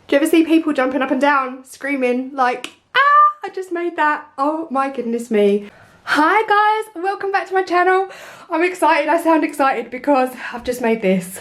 Do you ever see people jumping up and down, screaming like, ah, I just made that. Oh my goodness me. Hi guys, welcome back to my channel. I'm excited, I sound excited because I've just made this.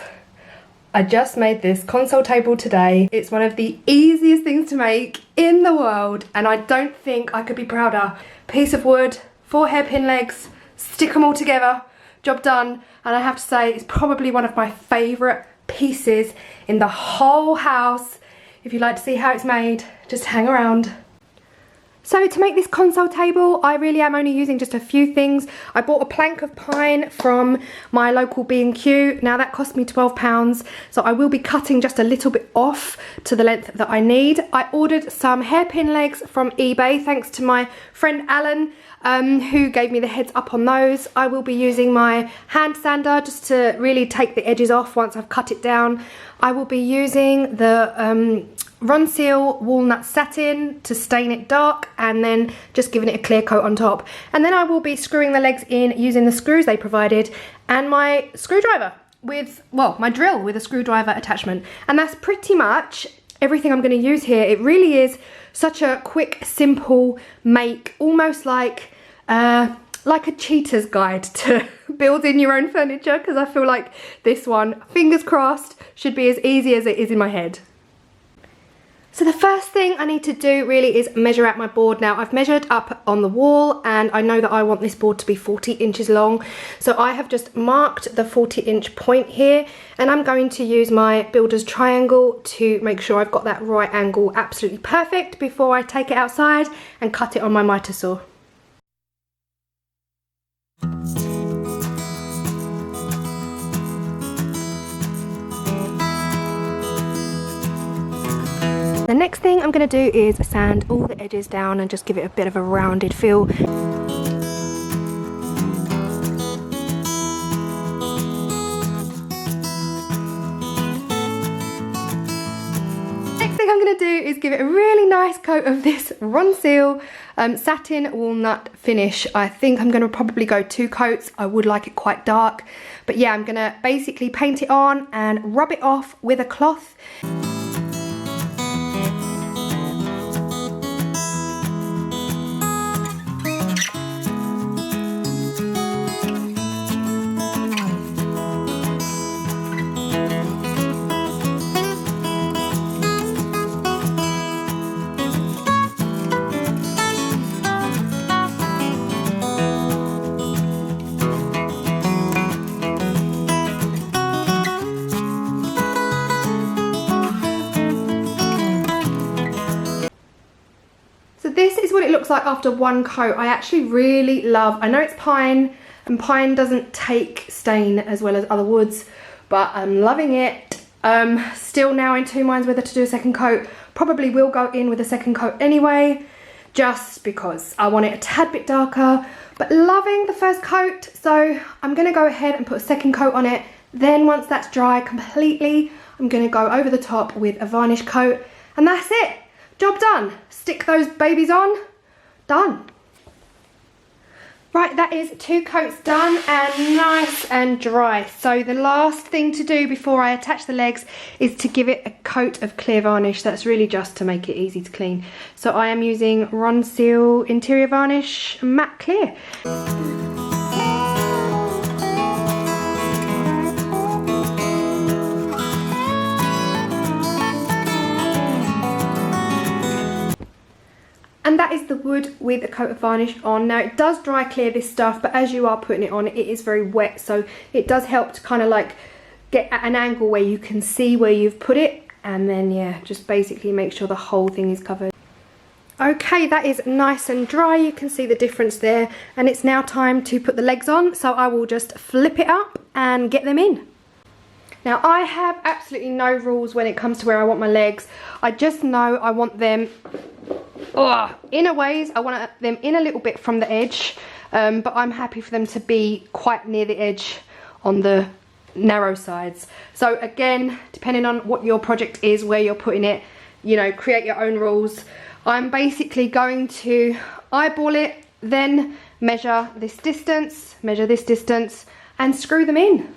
I just made this console table today. It's one of the easiest things to make in the world and I don't think I could be prouder. Piece of wood, 4 hairpin legs, stick them all together, job done. And I have to say it's probably one of my favourite pieces in the whole house. If you'd like to see how it's made, just hang around. So to make this console table, I really am only using just a few things. I bought a plank of pine from my local B&Q. Now that cost me £12, so I will be cutting just a little bit off to the length that I need. I ordered some hairpin legs from eBay, thanks to my friend Alan, who gave me the heads up on those. I will be using my hand sander just to really take the edges off once I've cut it down. I will be using the Ronseal Walnut satin to stain it dark and then just giving it a clear coat on top. And then I will be screwing the legs in using the screws they provided and my screwdriver with, well, my drill with a screwdriver attachment. And that's pretty much everything I'm going to use here. It really is such a quick, simple make, almost like a cheater's guide to building your own furniture, because I feel like this one, fingers crossed, should be as easy as it is in my head. So the first thing I need to do really is measure out my board. Now I've measured up on the wall and I know that I want this board to be 40 inches long. So I have just marked the 40-inch point here and I'm going to use my builder's triangle to make sure I've got that right angle absolutely perfect before I take it outside and cut it on my miter saw. The next thing I'm going to do is sand all the edges down and just give it a bit of a rounded feel. Next thing I'm going to do is give it a really nice coat of this Ronseal satin walnut finish. I think I'm going to probably go 2 coats. I would like it quite dark. But yeah, I'm going to basically paint it on and rub it off with a cloth. This is what it looks like after 1 coat. I actually really love, I know it's pine and pine doesn't take stain as well as other woods, but I'm loving it. Still now in 2 minds whether to do a second coat. Probably will go in with a second coat anyway, just because I want it a tad bit darker, but loving the first coat. So I'm gonna go ahead and put a second coat on it. Then once that's dry completely, I'm gonna go over the top with a varnish coat and that's it. Job done. Stick those babies on. Done. Right, that is 2 coats done and nice and dry. So the last thing to do before I attach the legs is to give it a coat of clear varnish. That's really just to make it easy to clean. So I am using Ronseal Interior Varnish Matte Clear. And that is the wood with a coat of varnish on. Now it does dry clear this stuff, but as you are putting it on, it is very wet, so it does help to kind of like get at an angle where you can see where you've put it, and then yeah, just basically make sure the whole thing is covered. Okay, that is nice and dry. You can see the difference there, and it's now time to put the legs on, so I will just flip it up and get them in. Now I have absolutely no rules when it comes to where I want my legs. I just know I want them inner ways. I want them in a little bit from the edge, but I'm happy for them to be quite near the edge on the narrow sides. So again, depending on what your project is, where you're putting it, you know, create your own rules. I'm basically going to eyeball it, then measure this distance, and screw them in.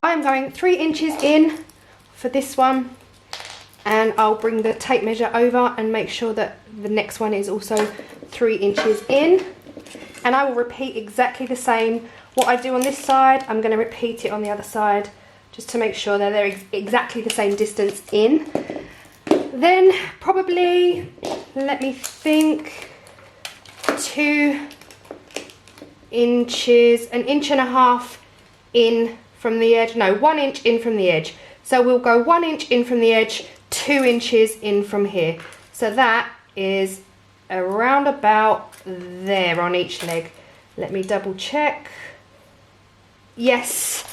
I'm going 3 inches in for this one, and I'll bring the tape measure over and make sure that the next one is also 3 inches in. And I will repeat exactly the same. What I do on this side, I'm going to repeat it on the other side, just to make sure that they're exactly the same distance in. Then probably, let me think, 2 inches, 1.5 inches in from the edge. No, 1 inch in from the edge. So we'll go 1 inch in from the edge, 2 inches in from here. So that is around about there on each leg. Let me double check. Yes,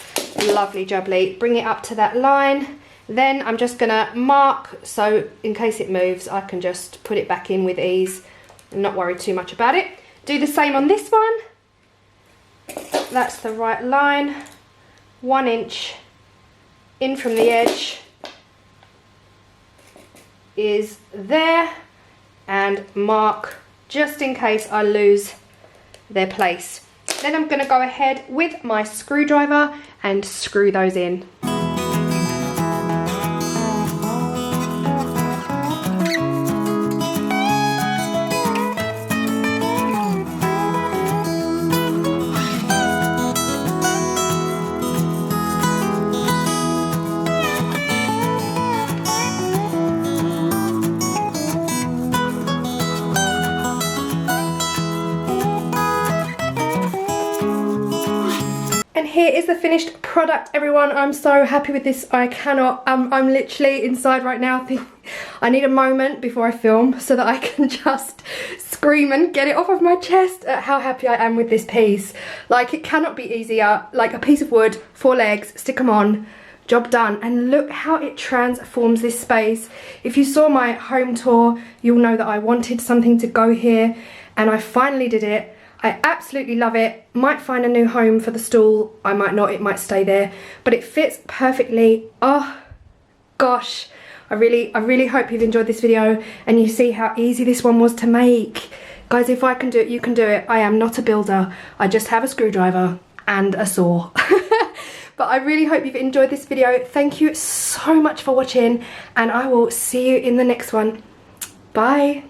lovely jubbly. Bring it up to that line. Then I'm just gonna mark, so in case it moves, I can just put it back in with ease and not worry too much about it. Do the same on this one. That's the right line. 1 inch in from the edge is there, and mark just in case I lose their place. Then I'm going to go ahead with my screwdriver and screw those in. Here is the finished product, everyone. I'm so happy with this. I cannot, I'm literally inside right now thinking I need a moment before I film so that I can just scream and get it off of my chest at how happy I am with this piece. Like, it cannot be easier. Like a piece of wood, 4 legs, stick them on, job done. And look how it transforms this space. If you saw my home tour, you'll know that I wanted something to go here and I finally did it. I absolutely love it. Might find a new home for the stool. I might not, it might stay there, but it fits perfectly. Oh gosh, I really hope you've enjoyed this video and you see how easy this one was to make. Guys, if I can do it, you can do it. I am not a builder. I just have a screwdriver and a saw. But I really hope you've enjoyed this video. Thank you so much for watching and I will see you in the next one. Bye.